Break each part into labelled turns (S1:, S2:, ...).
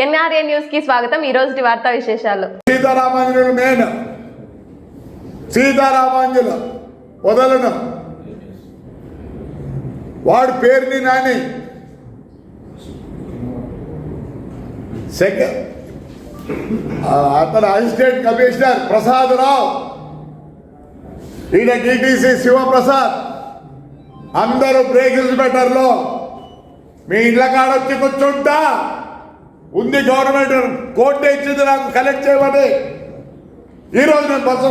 S1: NRA news కి స్వాగతం. ఈ రోజు వార్తా విశేషాలు.
S2: సీతారామాంజులు నేను సీతారామాంజుల వదలను వాడి పేరుని నాని అతను అసిస్టెంట్ కమిషనర్ ప్రసాద్ రావు, ఈయన టీటీసీ శివప్రసాద్, అందరూ బ్రేక్ ఇన్స్పెక్టర్లో మీ ఇళ్ళ కాడొచ్చి కూర్చుంటా ఉంది. గవర్నమెంట్ కోర్టు ఇచ్చింది నాకు కలెక్ట్ చేయమని. ఈరోజు నేను బస్సు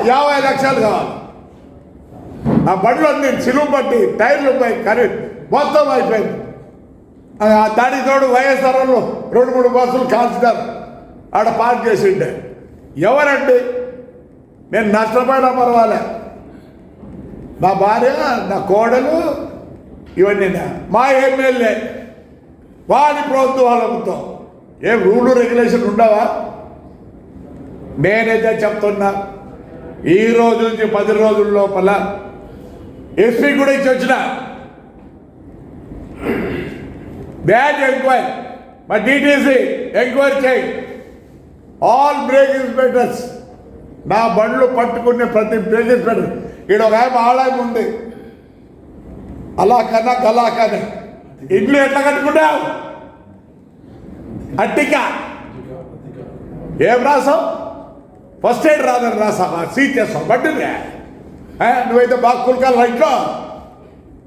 S2: 50 లక్షలు కావాలి. నా బండ్లు అన్నీ సిలువు పట్టి టైర్లు పోయి కరెంట్ మొత్తం అయిపోయింది. దానికి తోడు వైఎస్ఆర్లో 2-3 బస్సులు కాల్చినారు, ఆడ పార్క్ చేసి ఉండే. ఎవరండి? నేను నష్టపోయినా పర్వాలే, నా భార్య, నా కోడలు, ఇవన్నీ మా ఎమ్మెల్యే వాడి ప్రభుత్వాలతో ఏం రూలు రెగ్యులేషన్ ఉండవా? నేనైతే చెప్తున్నా, ఈ రోజు నుంచి 10 రోజుల లోపల ఎస్పీ కూడా ఇచ్చి వచ్చిన బ్యాచ్ ఎంక్వైరీ, మా డిటిసి ఎంక్వైరీ చేయి. ఆల్ బ్రేక్ ఇన్స్పెక్టర్స్, నా బండ్లు పట్టుకునే ప్రతి బ్రేక్ ఇన్స్పెక్టర్, ఇక్కడ ఒక ఆలయం ఉంది, అలా కన్నా గలా కన్నా ఇల్లు ఎట్లా కట్టుకుంటావు? అట్టిక ఏం రాసావు? ఫస్ట్ ఎయిడ్ రాదని రాసావా? సీట్ చేస్తావు బట్టినే. నువ్వైతే బాగా కులకాల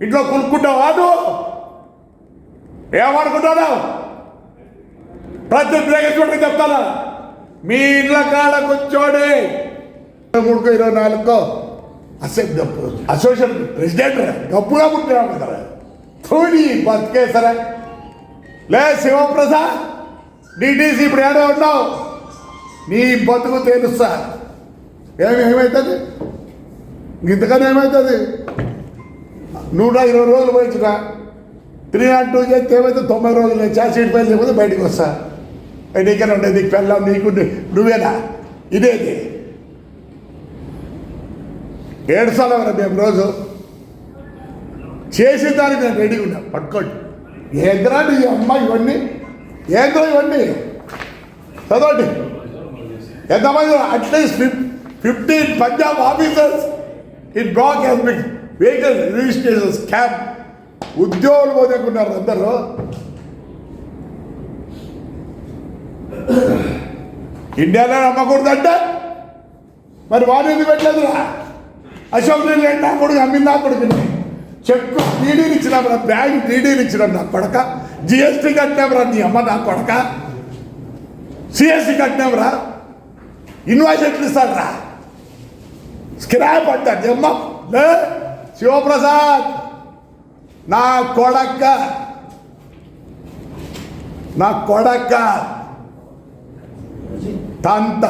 S2: ఇంట్లో కులుక్కుంటావా? నువ్వు ఏమనుకుంటావు? ప్రతి బ్రేక్ చెప్తానా, మీ ఇళ్ళ కాడ కూర్చోడి 23-24 అసోసియేషన్ ప్రెసిడెంట్ గప్పుగా పుట్టినావు కదా, थोड़ी బతికే సరే. లే శివప్రసాద్, డిటిసి ఇప్పుడు ఏడో ఉన్నావు, నీ బతుకు తెలుస్తా. ఏమవుతుంది ఇంతకన్నా? ఏమవుతుంది? 120 రోజులు పోయించుగా 302 చేస్తే ఏమైతే 90 రోజులు ఛార్జ్ షీట్ పైన లేకపోతే బయటకు వస్తా. నీకనే ఉండేది, నీకు పెళ్ళాం, నీకు నువ్వేనా? ఇదేది 7 సార్లు ఎవరా మేము రోజు చేసే దానికి నేను రెడీగా ఉన్నా. పట్టుకోండి. ఏంద్రా నీ అమ్మ ఇవన్నీ? ఏంద్రా ఇవన్నీ? చదవండి. ఎంతమంది? At least 15 Punjab officers in black vehicle registration scam. ఉద్యోగులు పోదేకున్నారు అందరూ. ఇండియాలో అమ్మకూడదంటే మరి వాడు ఎందుకు పెట్టలేదురా? అశోక్ లేండి నా కొడుకు, అమ్మింది నా కొడుకుని. చెక్కు టీడీలు ఇచ్చినామరా, బ్యాంక్ టీడీలు ఇచ్చినాం నా కొడక. జిఎస్టీ కట్టినామరా నీ అమ్మ నా కొడక. సిఎస్టీ కట్టినామరా, ఇన్వాయిస్ ఎట్లు ఇస్తాడరా? స్క్రాప్ అంటారు అమ్మ. శివప్రసాద్ నా కొడక తంత